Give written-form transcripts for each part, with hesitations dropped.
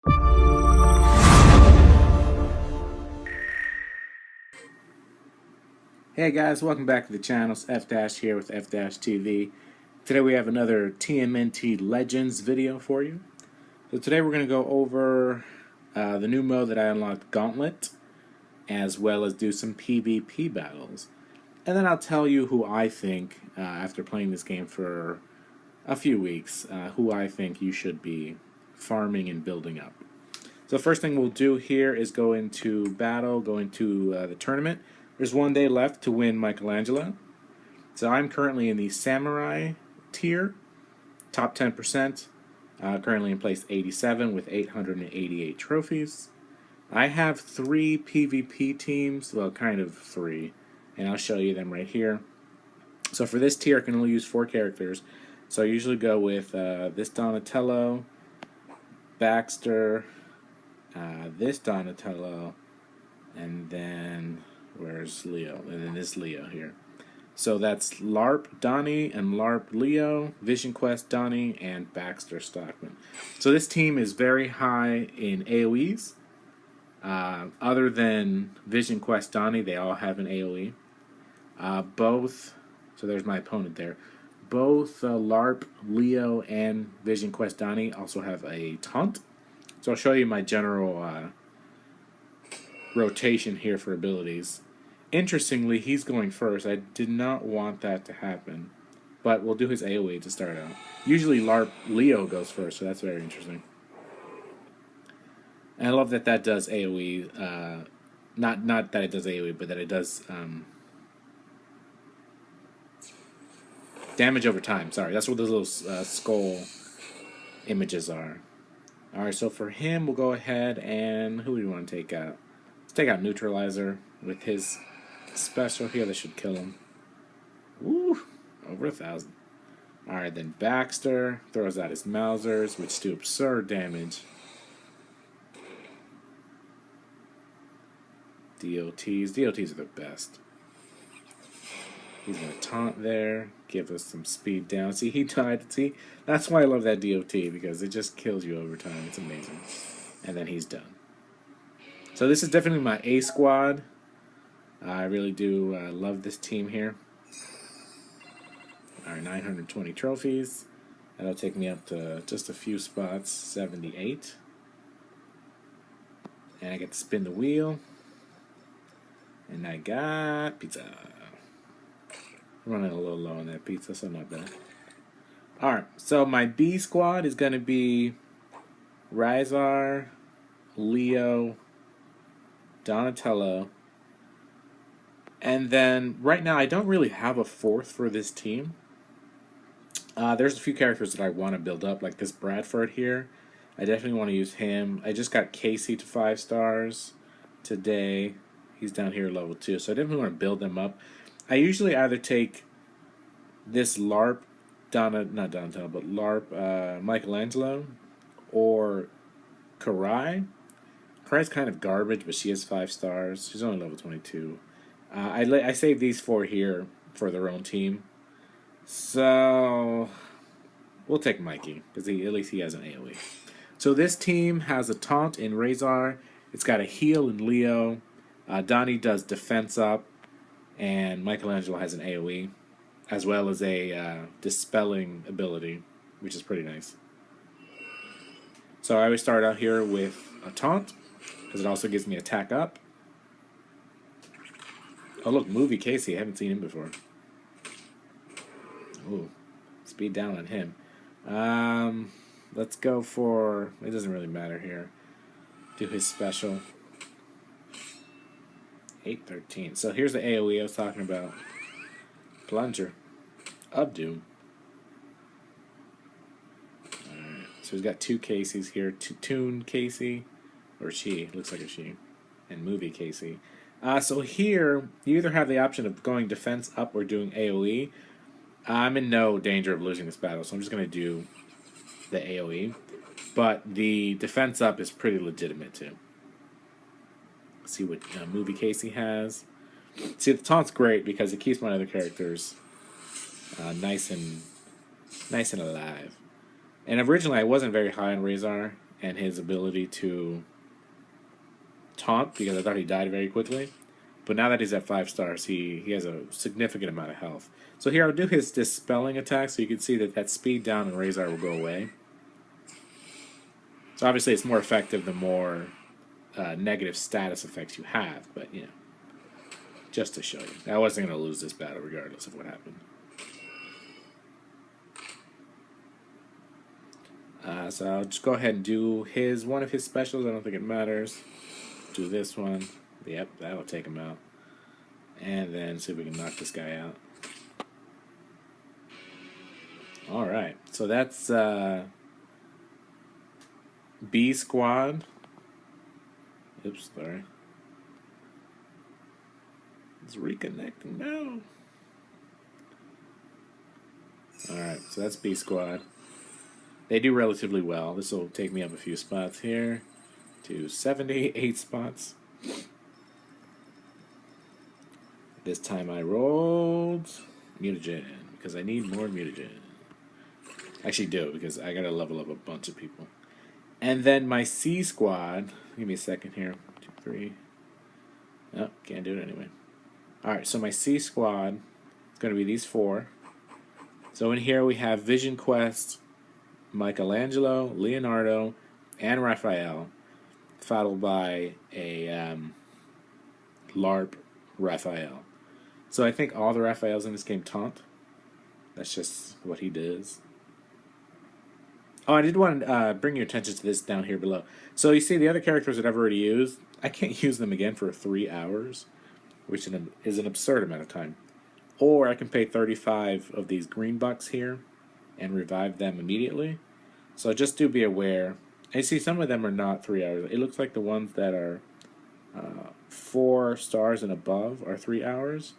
Hey guys, welcome back to the channel. It's effdash here with effdash TV. Today we have another TMNT Legends video for you. So today we're going to go over the new mode that I unlocked, Gauntlet, as well as do some PvP battles. And then I'll tell you who I think, after playing this game for a few weeks, who I think you should be farming and building up. So the first thing we'll do here is go into battle, go into the tournament. There's 1 day left to win Michelangelo. So I'm currently in the Samurai tier, top 10%, currently in place 87 with 888 trophies. I have 3 PvP teams, well, kind of 3, and I'll show you them right here. So for this tier, I can only use 4 characters. So I usually go with this Donatello, Baxter, this Donatello, and then where's Leo? And then this Leo here. So that's LARP Donnie and LARP Leo, Vision Quest Donnie, and Baxter Stockman. So this team is very high in AoEs. Other than Vision Quest Donnie, they all have an AoE. So there's my opponent there. Both LARP Leo and Vision Quest Donnie also have a taunt. So I'll show you my general rotation here for abilities. Interestingly, he's going first. I did not want that to happen, but we'll do his AoE to start out. Usually LARP Leo goes first, so that's very interesting. And I love that that does AoE. Not that it does AoE, but that it does damage over time. Sorry, that's what those little skull images are. Alright, so for him, we'll go ahead and... who do we want to take out? Let's take out Neutralizer with his special here. That should kill him. Woo! Over 1,000. Alright, then Baxter throws out his Mausers, which do absurd damage. DOTs. DOTs are the best. He's going to taunt there, give us some speed down. See, he died. See, that's why I love that DOT, because it just kills you over time. It's amazing. And then he's done. So this is definitely my A squad. I really do love this team here. Alright, 920 trophies. That'll take me up to just a few spots, 78. And I get to spin the wheel. And I got pizza. I'm running a little low on that pizza, so not bad. Alright, so my B squad is going to be Rizar, Leo, Donatello, and then right now I don't really have a 4th for this team. There's a few characters that I want to build up, like this Bradford here. I definitely want to use him. I just got Casey to 5 stars today. He's down here level 2, so I definitely want to build them up. I usually either take this LARP, not Donatello, but LARP Michelangelo, or Karai. Karai's kind of garbage, but she has 5 stars. She's only level 22. I save these 4 here for their own team. So we'll take Mikey, because at least he has an AoE. So this team has a taunt in Razor. It's got a heal in Leo. Donnie does defense up. And Michelangelo has an AoE, as well as a dispelling ability, which is pretty nice. So I always start out here with a taunt, because it also gives me attack up. Oh look, Movie Casey, I haven't seen him before. Ooh, speed down on him. Let's go for, it doesn't really matter here. Do his special. 813. So here's the AoE I was talking about. Plunger of Doom. Alright, so he's got 2 Caseys here. Toon Casey, or she, looks like a she, and Movie Casey. So here, you either have the option of going defense up or doing AoE. I'm in no danger of losing this battle, so I'm just going to do the AoE. But the defense up is pretty legitimate too. See what Movie Casey has. See, the taunt's great because it keeps my other characters nice and alive. And originally I wasn't very high on Razor. and his ability to taunt, because I thought he died very quickly. But now that he's at 5 stars, he has a significant amount of health. So here I'll do his dispelling attack, so you can see that that speed down and Razor will go away. So obviously it's more effective the more negative status effects you have, but you know, just to show you. I wasn't going to lose this battle regardless of what happened. So I'll just go ahead and do one of his specials. I don't think it matters. Do this one. Yep, that'll take him out. And then see if we can knock this guy out. Alright, so that's B squad. Oops, sorry. It's reconnecting now. Alright, so that's B squad. They do relatively well. This will take me up a few spots here to 78 spots. This time I rolled mutagen because I need more mutagen. Actually do, because I gotta level up a bunch of people. And then my C squad, give me a second here. 2, 3. Oh, can't do it anyway. Alright, so my C squad is gonna be these 4. So in here we have Vision Quest, Michelangelo, Leonardo, and Raphael, followed by a LARP Raphael. So I think all the Raphaels in this game taunt. That's just what he does. Oh, I did want to bring your attention to this down here below. So you see the other characters that I've already used, I can't use them again for 3 hours, which is an absurd amount of time. Or I can pay 35 of these green bucks here and revive them immediately. So just do be aware. I see some of them are not 3 hours. It looks like the ones that are 4 stars and above are 3 hours.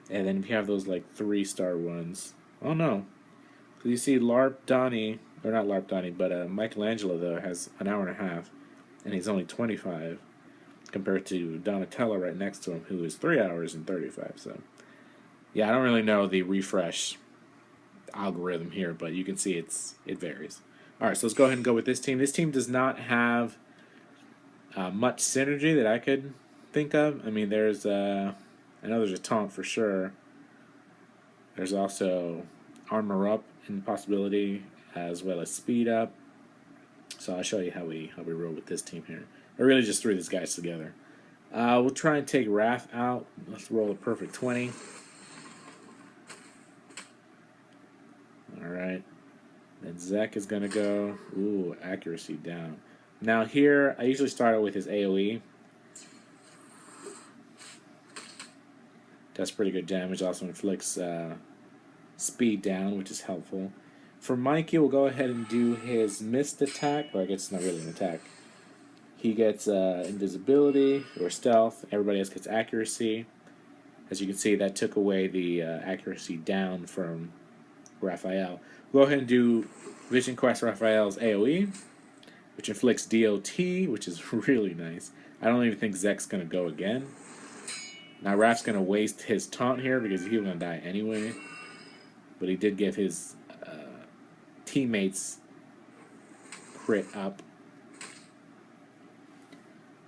And then you have those like 3-star ones. Oh no. So you see LARP Donnie, or not LARP Donnie, but Michelangelo though has an hour and a half. And he's only 25 compared to Donatello right next to him, who is 3 hours and 35. So yeah, I don't really know the refresh algorithm here, but you can see it varies. Alright, so let's go ahead and go with this team. This team does not have much synergy that I could think of. I mean, there's I know there's a taunt for sure. There's also armor up in possibility, as well as speed up. So I'll show you how we roll with this team here. I really just threw these guys together. We'll try and take Raph out. Let's roll a perfect 20. Alright. Then Zek is going to go. Ooh, accuracy down. Now here, I usually start out with his AoE. Does pretty good damage. Also inflicts speed down, which is helpful. For Mikey, we'll go ahead and do his missed attack. Or I guess it's not really an attack. He gets invisibility or stealth. Everybody else gets accuracy. As you can see, that took away the accuracy down from Raphael. We'll go ahead and do Vision Quest Raphael's AoE, which inflicts DOT, which is really nice. I don't even think Zek's going to go again. Now Raph's going to waste his taunt here because he was going to die anyway. But he did give his teammates crit up.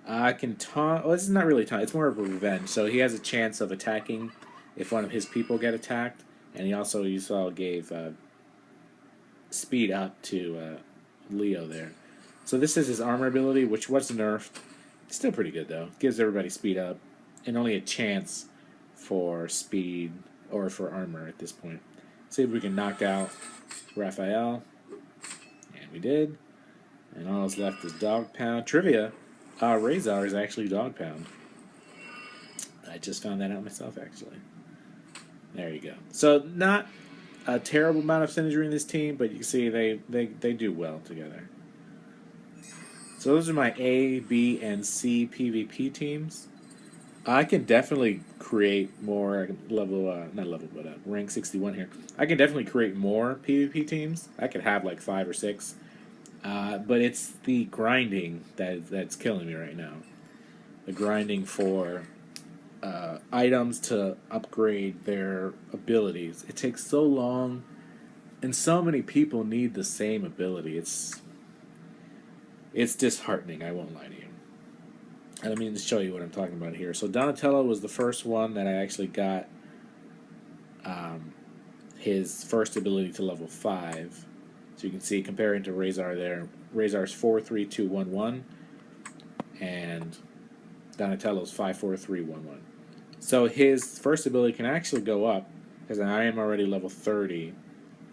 I can taunt. Well, this is not really taunt. It's more of a revenge. So he has a chance of attacking if one of his people get attacked. And he also, you saw, gave speed up to Leo there. So this is his armor ability, which was nerfed. Still pretty good, though. Gives everybody speed up. And only a chance for speed or for armor at this point. See if we can knock out Raphael. And we did. And all that's left is Dog Pound. Trivia. Razor is actually Dog Pound. I just found that out myself, actually. There you go. So not a terrible amount of synergy in this team, but you can see they do well together. So those are my A, B, and C PvP teams. I can definitely create more rank 61 here. I can definitely create more PvP teams. I could have like 5 or 6. But it's the grinding that's killing me right now. The grinding for items to upgrade their abilities. It takes so long, and so many people need the same ability. It's disheartening, I won't lie to you. And let me just show you what I'm talking about here. So Donatello was the first one that I actually got his first ability to level 5. So you can see, comparing to Razor there, Razor's 4-3-2-1-1, and Donatello's 5-4-3-1-1. So his first ability can actually go up, because I am already level 30.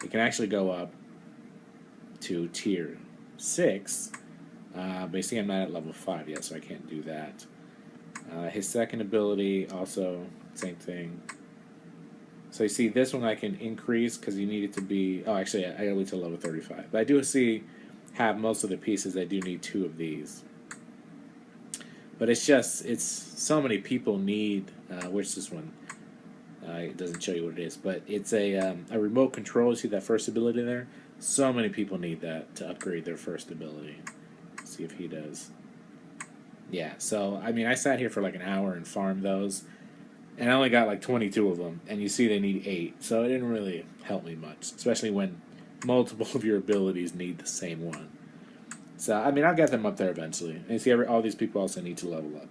It can actually go up to tier 6. But you see, I'm not at level 5 yet, so I can't do that. His second ability, also, same thing. So you see, this one I can increase because you need it to be... Oh, actually, I gotta wait till level 35. But I do have most of the pieces. I do need 2 of these. But it's so many people need... which this one? It doesn't show you what it is. But it's a remote control. You see that first ability there? So many people need that to upgrade their first ability. Let's see if he does. Yeah, so, I mean, I sat here for like an hour and farmed those. And I only got like 22 of them, and you see they need 8, so it didn't really help me much, especially when multiple of your abilities need the same one. So, I mean, I'll get them up there eventually. And you see, all these people also need to level up.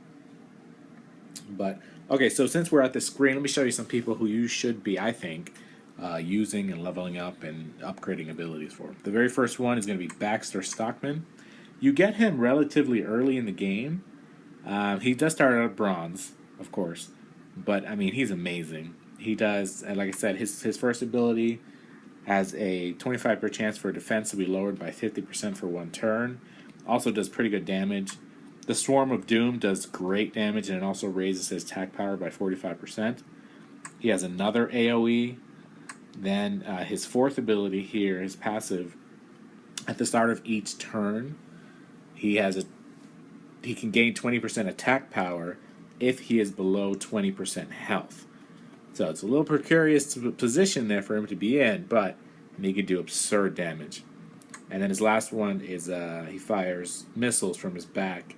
But, okay, so since we're at the screen, let me show you some people who you should be, I think, using and leveling up and upgrading abilities for. The very first one is going to be Baxter Stockman. You get him relatively early in the game. He does start out at bronze, of course. But, I mean, he's amazing. He does, like I said, his first ability has a 25% chance for defense to be lowered by 50% for 1 turn. Also does pretty good damage. The Swarm of Doom does great damage, and it also raises his attack power by 45%. He has another AoE. Then his fourth ability here, his passive, at the start of each turn, he can gain 20% attack power if he is below 20% health. So it's a little precarious position there for him to be in, but he can do absurd damage. And then his last one is he fires missiles from his back,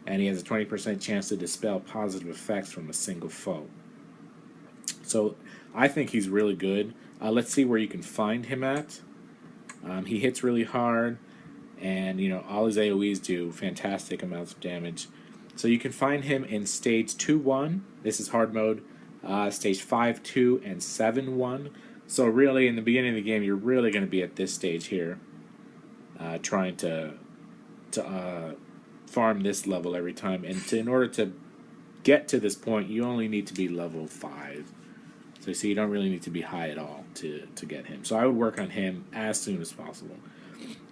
and he has a 20% chance to dispel positive effects from a single foe. So I think he's really good. Let's see where you can find him at. He hits really hard, and all his AoEs do fantastic amounts of damage. So you can find him in Stage 2-1. This is hard mode. Stage 5-2 and 7-1. So really, in the beginning of the game, you're really going to be at this stage here, trying to farm this level every time. And in order to get to this point, you only need to be level 5. So you see, you don't really need to be high at all to get him. So I would work on him as soon as possible.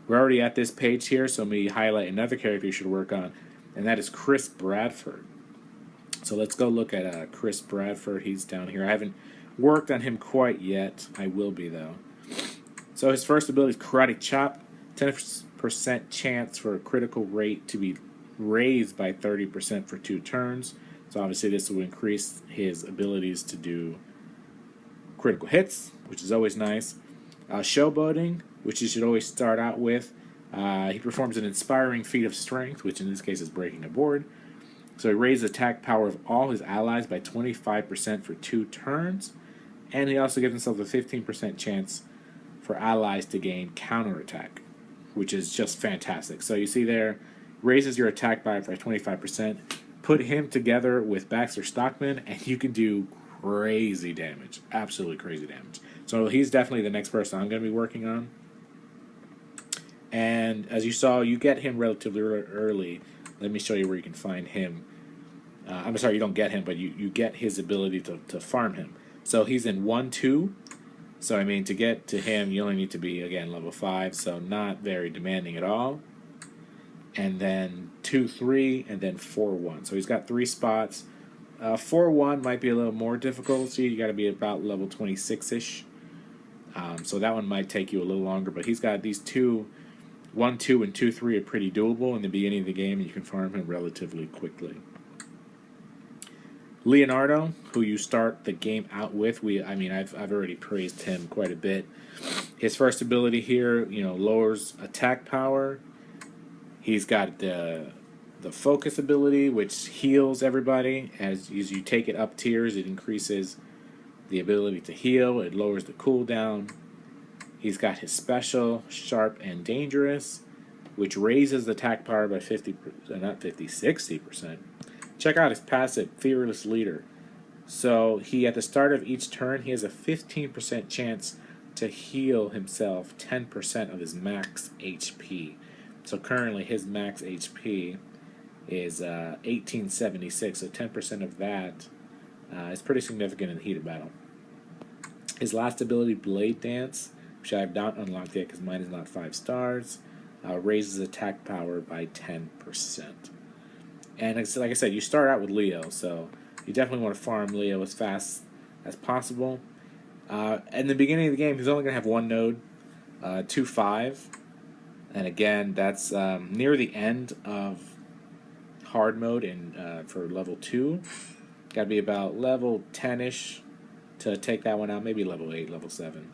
We're already at this page here, so let me highlight another character you should work on, and that is Chris Bradford. So let's go look at Chris Bradford. He's down here. I haven't worked on him quite yet. I will be, though. So his first ability is Karate Chop. 10% chance for a critical rate to be raised by 30% for 2 turns. So obviously this will increase his abilities to do critical hits, which is always nice. Showboating, which you should always start out with. He performs an inspiring feat of strength, which in this case is breaking a board. So he raises attack power of all his allies by 25% for 2 turns. And he also gives himself a 15% chance for allies to gain counterattack, which is just fantastic. So you see there, raises your attack by 25%. Put him together with Baxter Stockman, and you can do crazy damage. Absolutely crazy damage. So he's definitely the next person I'm going to be working on. And as you saw, you get him relatively early. Let me show you where you can find him. I'm sorry, you don't get him, but you get his ability to farm him. So he's in 1-2. So, I mean, to get to him, you only need to be, again, level 5. So not very demanding at all. And then 2-3, and then 4-1. So he's got 3 spots. 4-1 might be a little more difficult. So you got to be about level 26-ish. So that one might take you a little longer. But he's got these 2... 1-2 and 2-3 are pretty doable in the beginning of the game, and you can farm him relatively quickly. Leonardo, who you start the game out with, I've already praised him quite a bit. His first ability here, lowers attack power. He's got the focus ability, which heals everybody. As you take it up tiers, it increases the ability to heal. It lowers the cooldown. He's got his special, Sharp and Dangerous. which raises attack power by 50%, not 50, 60%. Check out his passive, Fearless Leader. So he, at the start of each turn, he has a 15% chance to heal himself 10% of his max HP. So currently his max HP is 1876, so 10% of that is pretty significant in the heat of battle. His last ability, Blade Dance, which I have not unlocked yet because mine is not 5 stars, raises attack power by 10%. And like I said, you start out with Leo, so you definitely want to farm Leo as fast as possible. In the beginning of the game, he's only going to have one node, 2-5. And again, that's near the end of hard mode for level 2. Got to be about level 10-ish to take that one out. Maybe level 8, level 7,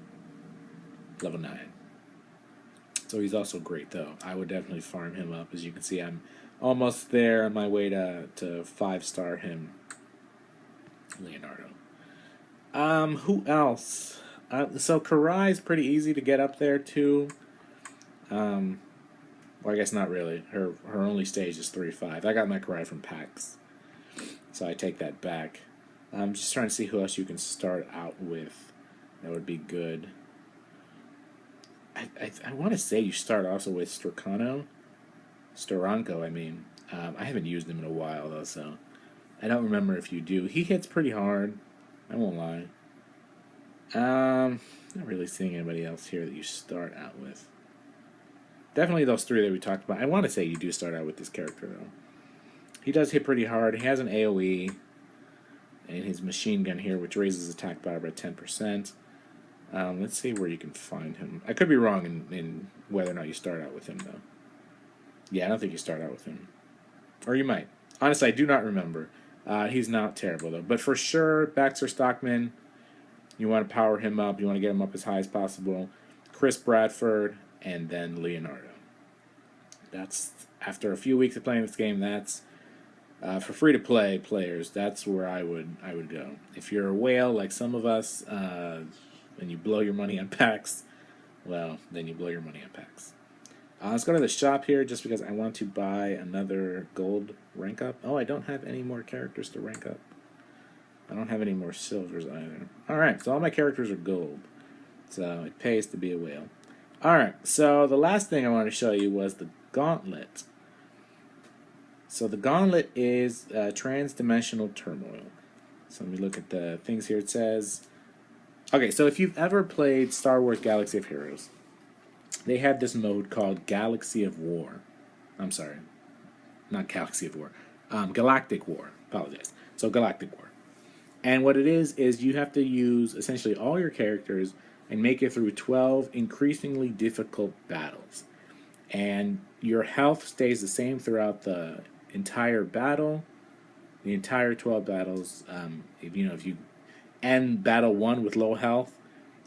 level 9. So he's also great, though. I would definitely farm him up. As you can see, I'm almost there on my way to 5-star him. Leonardo. Who else? So Karai's pretty easy to get up there too. Well, I guess not really. Her only stage is 3-5. I got my Karai from PAX, so I take that back. I'm just trying to see who else you can start out with. That would be good. I want to say you start also with Storanko, I mean. I haven't used him in a while, though, so I don't remember if you do. He hits pretty hard. I won't lie. Not really seeing anybody else here that you start out with. Definitely those 3 that we talked about. I want to say you do start out with this character, though. He does hit pretty hard. He has an AoE and his machine gun here, which raises attack power by 10%. Let's see where you can find him. I could be wrong in whether or not you start out with him, though. Yeah, I don't think you start out with him. Or you might. Honestly, I do not remember. He's not terrible, though. But for sure, Baxter Stockman, you want to power him up. You want to get him up as high as possible. Chris Bradford, and then Leonardo. That's, after a few weeks of playing this game, that's, for free-to-play players, that's where I would go. If you're a whale like some of us, and you blow your money on packs, well, then you blow your money on packs. Let's go to the shop here just because I want to buy another gold rank up. Oh, I don't have any more characters to rank up. I don't have any more silvers either. Alright, so all my characters are gold. So it pays to be a whale. Alright, so the last thing I wanted to show you was the Gauntlet. So the Gauntlet is trans-dimensional turmoil. So let me look at the things here. It says... Okay, so if you've ever played Star Wars Galaxy of Heroes, they have this mode called Galaxy of War. I'm sorry. Not Galaxy of War. Galactic War. Apologize. So Galactic War. And what it is you have to use essentially all your characters and make it through 12 increasingly difficult battles. And your health stays the same throughout the entire battle, the entire 12 battles. If you end battle 1 with low health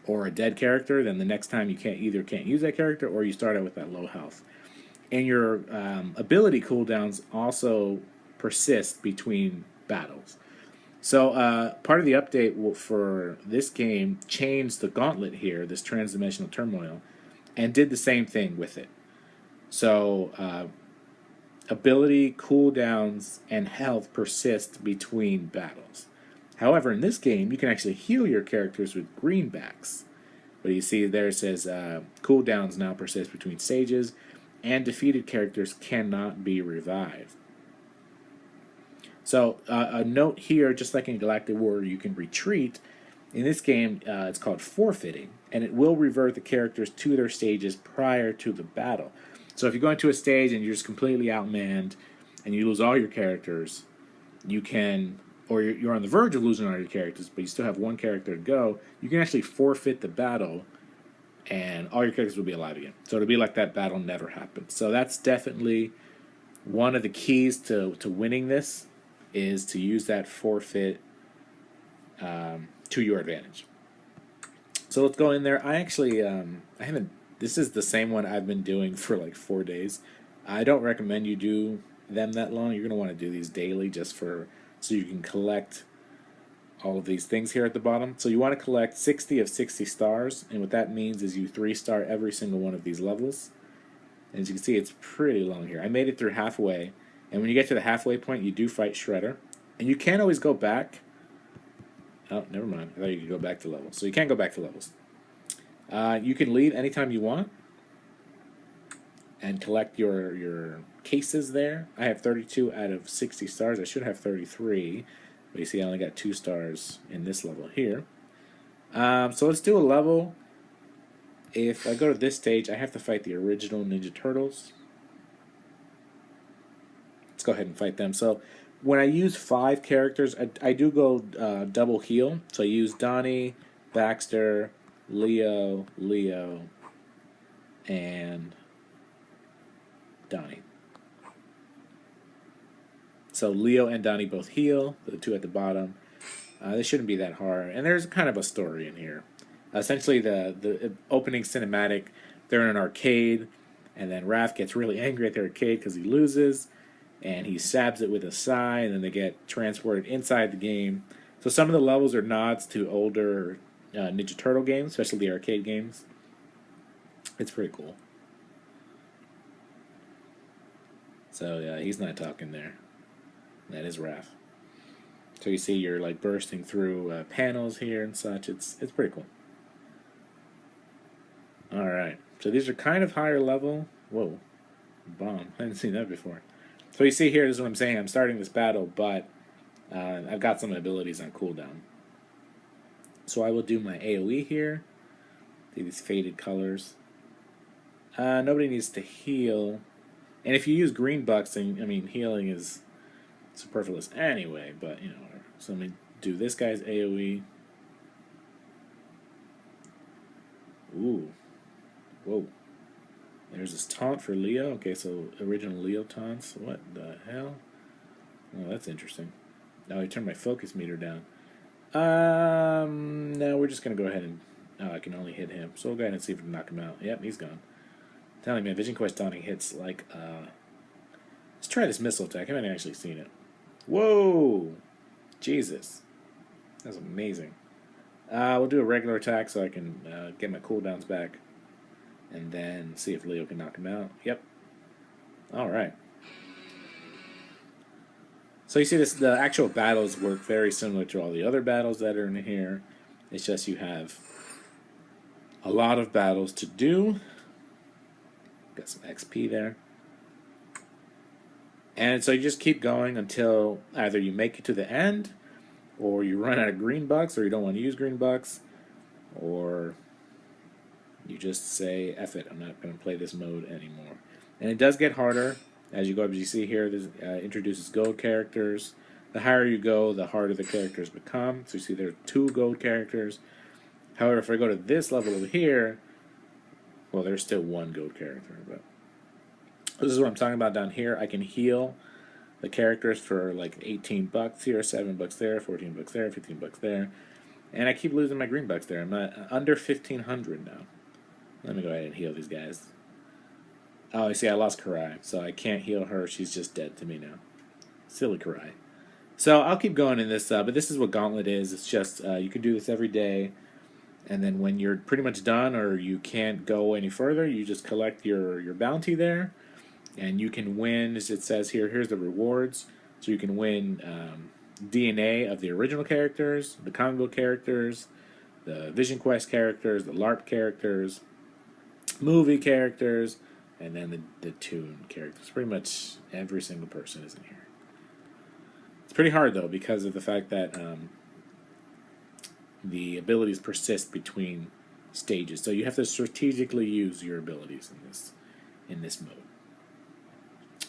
or a dead character, then the next time you can't use that character or you start out with that low health. And your ability cooldowns also persist between battles. So part of the update for this game changed the Gauntlet here, this transdimensional turmoil, and did the same thing with it. So ability, cooldowns, and health persist between battles. However, in this game, you can actually heal your characters with greenbacks. But you see there it says cooldowns now persist between stages, and defeated characters cannot be revived. So a note here, just like in Galactic War, you can retreat. In this game, it's called forfeiting, and it will revert the characters to their stages prior to the battle. So if you go into a stage and you're just completely outmanned, and you lose all your characters, you can, or you're on the verge of losing all your characters, but you still have one character to go, you can actually forfeit the battle, and all your characters will be alive again. So it'll be like that battle never happened. So that's definitely one of the keys to winning this, is to use that forfeit to your advantage. So let's go in there. I actually, I haven't, this is the same one I've been doing for like 4 days. I don't recommend you do them that long. You're going to want to do these daily just so you can collect all of these things here at the bottom. So you want to collect 60 of 60 stars, and what that means is you 3-star every single one of these levels. As you can see, it's pretty long here. I made it through halfway, and when you get to the halfway point, you do fight Shredder. And you can't always go back. Oh, never mind. I thought you could go back to levels. So you can't go back to levels. You can leave anytime you want and collect your cases there. I have 32 out of 60 stars. I should have 33. But you see, I only got 2 stars in this level here. So let's do a level. If I go to this stage, I have to fight the original Ninja Turtles. Let's go ahead and fight them. So when I use 5 characters, I do go double heal. So I use Donnie, Baxter, Leo, and Donnie. So Leo and Donnie both heal, the 2 at the bottom. This shouldn't be that hard. And there's kind of a story in here. Essentially, the opening cinematic, they're in an arcade, and then Raph gets really angry at the arcade because he loses, and he stabs it with a sign, and then they get transported inside the game. So some of the levels are nods to older Ninja Turtle games, especially the arcade games. It's pretty cool. So yeah, he's not talking there. That is Raph. So you see you're like bursting through panels here and such. It's pretty cool. Alright, so these are kind of higher level. Whoa, bomb. I hadn't seen that before. So you see here, this is what I'm saying. I'm starting this battle, but I've got some abilities on cooldown. So I will do my AoE here. See these faded colors. Nobody needs to heal. And if you use green bucks, then, I mean, healing is superfluous anyway, but, you know, whatever. So let me do this guy's AoE. Ooh. Whoa. There's this taunt for Leo. Okay, so original Leo taunts. What the hell? Oh, that's interesting. Now I turned my focus meter down. No, we're just going to go ahead and... Oh, I can only hit him. So we'll go ahead and see if we can knock him out. Yep, he's gone. I'm telling you, man, Vision Quest taunting hits like... Let's try this missile attack. I haven't actually seen it. Whoa! Jesus. That's amazing. We'll do a regular attack so I can get my cooldowns back. And then see if Leo can knock him out. Yep. Alright. So you see this, the actual battles work very similar to all the other battles that are in here. It's just you have a lot of battles to do. Got some XP there. And so you just keep going until either you make it to the end, or you run out of green bucks, or you don't want to use green bucks, or you just say, F it, I'm not going to play this mode anymore. And it does get harder. As you go up, as you see here, this introduces gold characters. The higher you go, the harder the characters become. So you see there are 2 gold characters. However, if I go to this level over here, well, there's still 1 gold character. But this is what I'm talking about down here. I can heal the characters for like 18 bucks here, 7 bucks there, 14 bucks there, 15 bucks there. And I keep losing my green bucks there. I'm at under 1,500 now. Let me go ahead and heal these guys. Oh, you see, I lost Karai, so I can't heal her. She's just dead to me now. Silly Karai. So I'll keep going in this, but this is what Gauntlet is. It's just, you can do this every day, and then when you're pretty much done or you can't go any further, you just collect your bounty there, and you can win, as it says here, here's the rewards. So you can win DNA of the original characters, the Congo characters, the Vision Quest characters, the LARP characters, movie characters, and then the Toon characters. Pretty much every single person is in here. It's pretty hard, though, because of the fact that the abilities persist between stages. So you have to strategically use your abilities in this mode.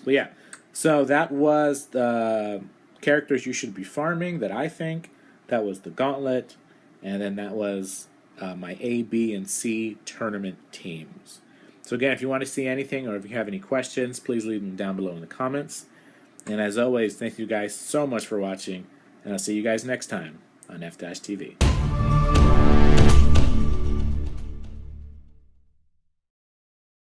But yeah, so that was the characters you should be farming that I think. That was the Gauntlet, and then that was my A, B, and C tournament teams. So again, if you want to see anything or if you have any questions, please leave them down below in the comments. And as always, thank you guys so much for watching, and I'll see you guys next time on effdash TV.